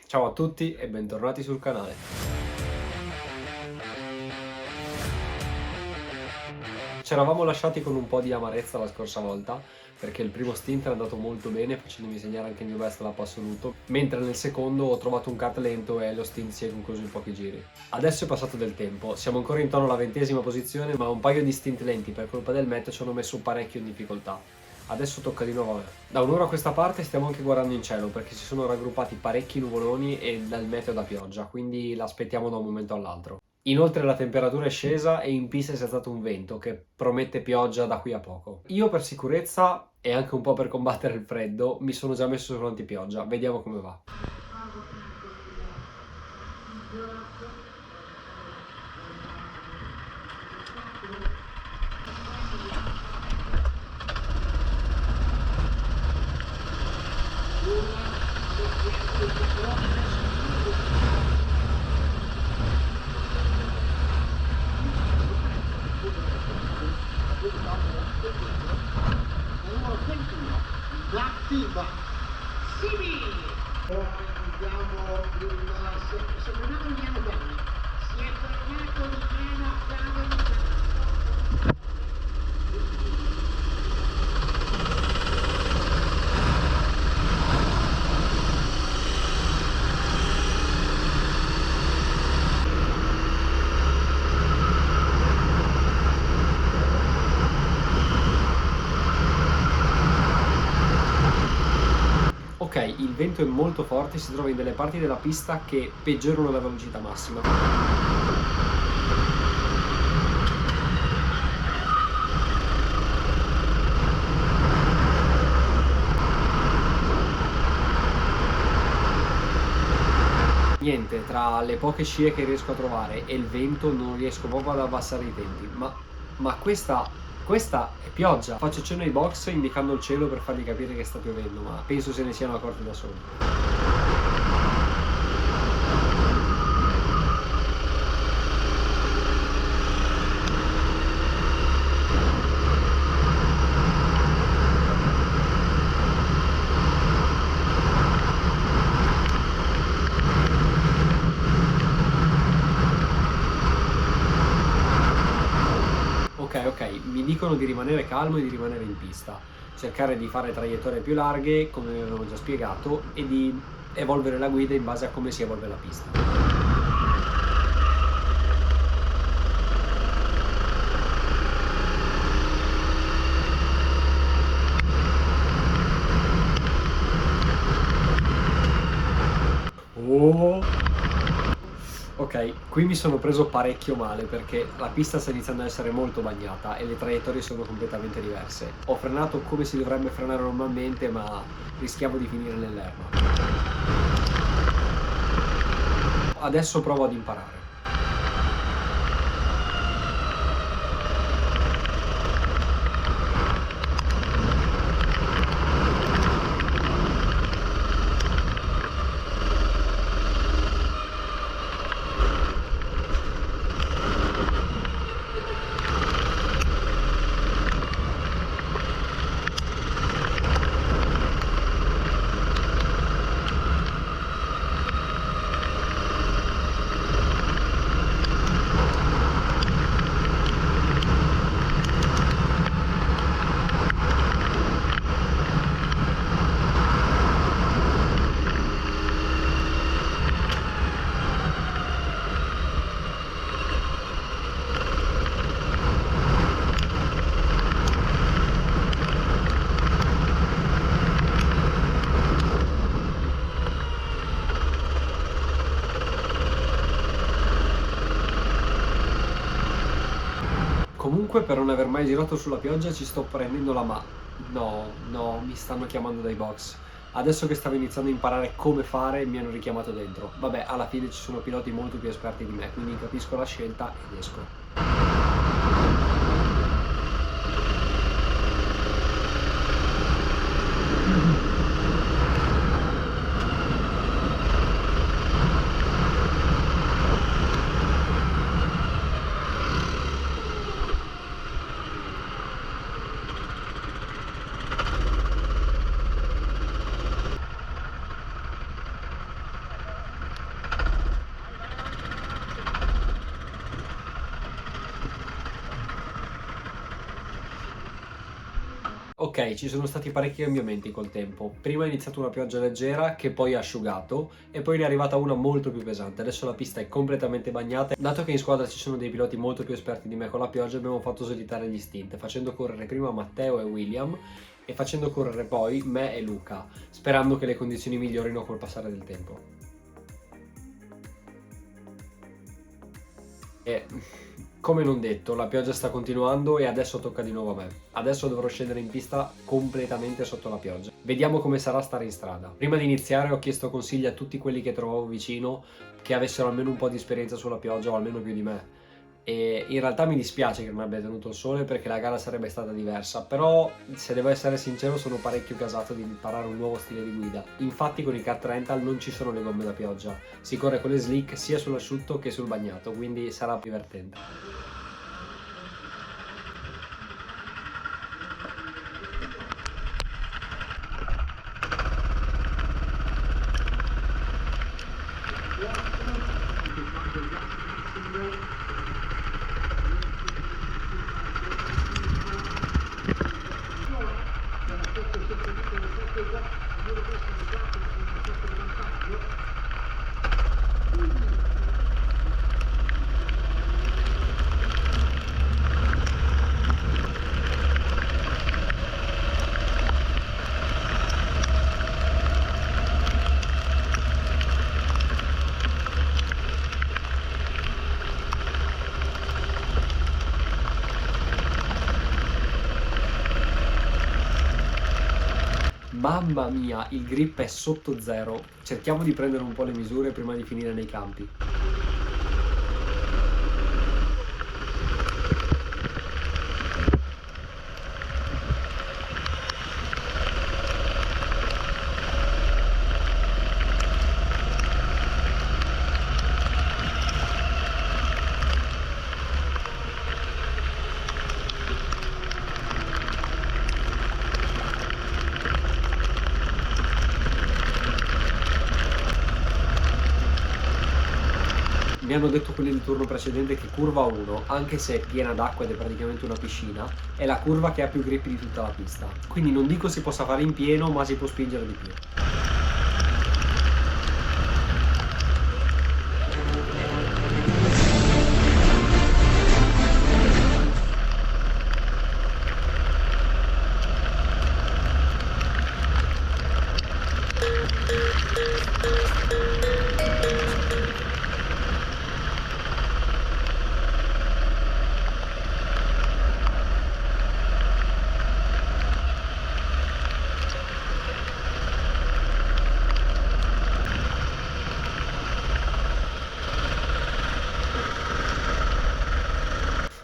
Ciao a tutti e bentornati sul canale. Ci eravamo lasciati con un po' di amarezza la scorsa volta, perché il primo stint è andato molto bene, facendomi segnare anche il mio best lap assoluto, mentre nel secondo ho trovato un cut lento e lo stint si è concluso in pochi giri. Adesso è passato del tempo, siamo ancora intorno alla 20ª posizione, ma un paio di stint lenti per colpa del meteo ci hanno messo parecchio in difficoltà. Adesso tocca di nuovo a me. Da un'ora a questa parte stiamo anche guardando in cielo perché si sono raggruppati parecchi nuvoloni e dal meteo da pioggia, quindi l'aspettiamo da un momento all'altro. Inoltre la temperatura è scesa e in pista c'è stato un vento che promette pioggia da qui a poco. Io per sicurezza e anche un po' per combattere il freddo mi sono già messo sull'antipioggia, vediamo come va. Simi! Andiamo si è fermato Liano Bene. Si è fermato Liano Bene. Ok, il vento è molto forte, si trova in delle parti della pista che peggiorano la velocità massima. Niente, tra le poche scie che riesco a trovare e il vento non riesco proprio ad abbassare i tempi, ma questa è pioggia. Faccio cenno ai box indicando il cielo per fargli capire che sta piovendo, ma penso se ne siano accorti da soli. Ok, mi dicono di rimanere calmo e di rimanere in pista, cercare di fare traiettorie più larghe, come avevamo già spiegato, e di evolvere la guida in base a come si evolve la pista. Oh! Ok, qui mi sono preso parecchio male perché la pista sta iniziando ad essere molto bagnata e le traiettorie sono completamente diverse. Ho frenato come si dovrebbe frenare normalmente, ma rischiavo di finire nell'erba. Adesso provo ad imparare. Comunque per non aver mai girato sulla pioggia ci sto prendendo la ma... No, mi stanno chiamando dai box. Adesso che stavo iniziando a imparare come fare mi hanno richiamato dentro. Vabbè, alla fine ci sono piloti molto più esperti di me, quindi capisco la scelta ed esco. Ok, ci sono stati parecchi cambiamenti col tempo. Prima è iniziata una pioggia leggera che poi ha asciugato e poi ne è arrivata una molto più pesante. Adesso la pista è completamente bagnata. Dato che in squadra ci sono dei piloti molto più esperti di me con la pioggia, abbiamo fatto slittare gli stint, facendo correre prima Matteo e William e facendo correre poi me e Luca, sperando che le condizioni migliorino col passare del tempo. E come non detto, la pioggia sta continuando e adesso tocca di nuovo a me. Adesso dovrò scendere in pista completamente sotto la pioggia. Vediamo come sarà stare in strada. Prima di iniziare ho chiesto consigli a tutti quelli che trovavo vicino che avessero almeno un po' di esperienza sulla pioggia o almeno più di me. E in realtà mi dispiace che non abbia tenuto il sole perché la gara sarebbe stata diversa, però se devo essere sincero sono parecchio gasato di imparare un nuovo stile di guida. Infatti con i kart rental non ci sono le gomme da pioggia, si corre con le slick sia sull'asciutto che sul bagnato, quindi sarà divertente. Mamma mia, il grip è sotto zero. Cerchiamo di prendere un po' le misure prima di finire nei campi. Mi hanno detto quelli del turno precedente che curva 1, anche se è piena d'acqua ed è praticamente una piscina, è la curva che ha più grip di tutta la pista. Quindi non dico si possa fare in pieno, ma si può spingere di più.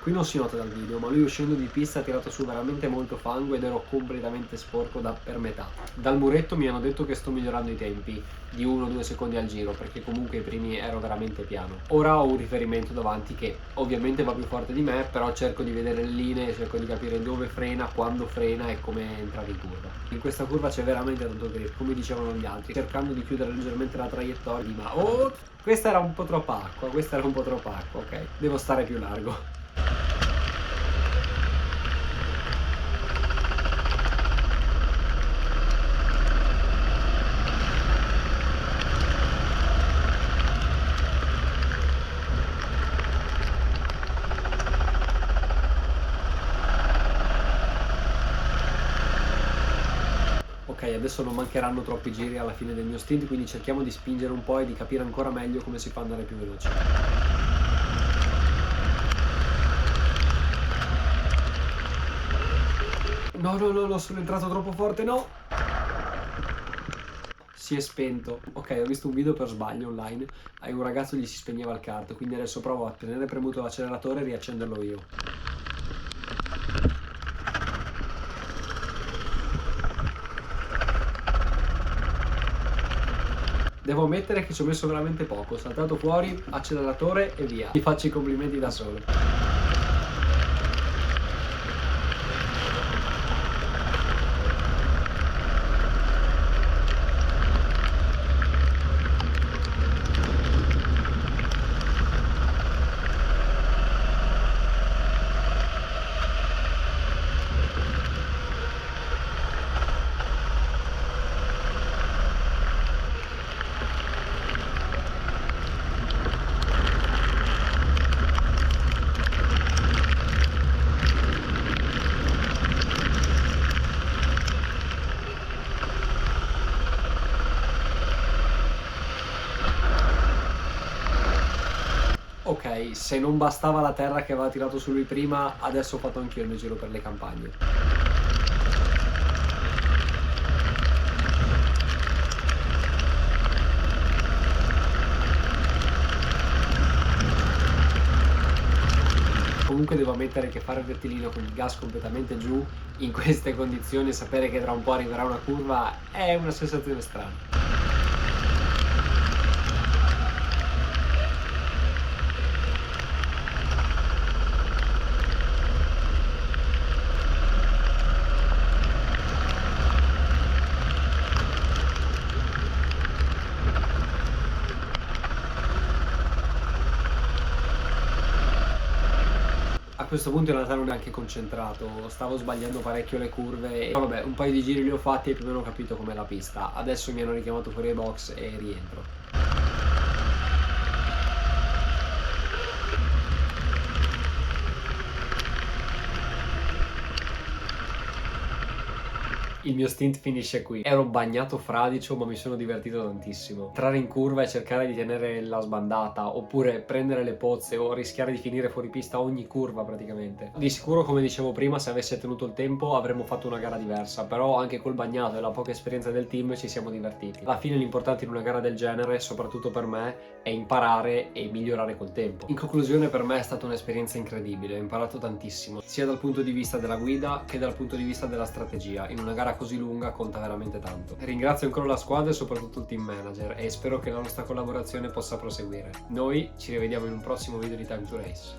Qui non si nota dal video, ma lui uscendo di pista ha tirato su veramente molto fango ed ero completamente sporco per metà. Dal muretto mi hanno detto che sto migliorando i tempi di 1-2 secondi al giro, perché comunque i primi ero veramente piano. Ora ho un riferimento davanti che ovviamente va più forte di me, però cerco di vedere le linee, cerco di capire dove frena, quando frena e come entrare in curva. In questa curva c'è veramente tanto grip, come dicevano gli altri, cercando di chiudere leggermente la traiettoria, ma oh, questa era un po' troppa acqua, ok, devo stare più largo. Ok, adesso non mancheranno troppi giri alla fine del mio stint, quindi cerchiamo di spingere un po' e di capire ancora meglio come si fa ad andare più veloce. No, no, no, no, sono entrato troppo forte, no! Si è spento. Ok, ho visto un video per sbaglio online, a un ragazzo gli si spegneva il kart, quindi adesso provo a tenere premuto l'acceleratore e riaccenderlo io. Devo ammettere che ci ho messo veramente poco, ho saltato fuori, acceleratore e via. Mi faccio i complimenti da solo. Ok, se non bastava la terra che aveva tirato su lui prima, adesso ho fatto anch'io il mio giro per le campagne. Comunque devo ammettere che fare il rettilineo con il gas completamente giù, in queste condizioni, e sapere che tra un po' arriverà una curva, è una sensazione strana. A questo punto in realtà non ero neanche concentrato, stavo sbagliando parecchio le curve, e vabbè, un paio di giri li ho fatti e più o meno ho capito com'è la pista. Adesso mi hanno richiamato fuori ai box e rientro. Il mio stint finisce qui. Ero bagnato fradicio, ma mi sono divertito tantissimo. Entrare in curva e cercare di tenere la sbandata, oppure prendere le pozze o rischiare di finire fuori pista ogni curva praticamente. Di sicuro, come dicevo prima, se avessi tenuto il tempo avremmo fatto una gara diversa, però anche col bagnato e la poca esperienza del team ci siamo divertiti. Alla fine l'importante in una gara del genere, soprattutto per me, è imparare e migliorare col tempo. In conclusione, per me è stata un'esperienza incredibile, ho imparato tantissimo, sia dal punto di vista della guida che dal punto di vista della strategia. In una gara così lunga conta veramente tanto. Ringrazio ancora la squadra e soprattutto il team manager, e spero che la nostra collaborazione possa proseguire. Noi ci rivediamo in un prossimo video di Time to Race.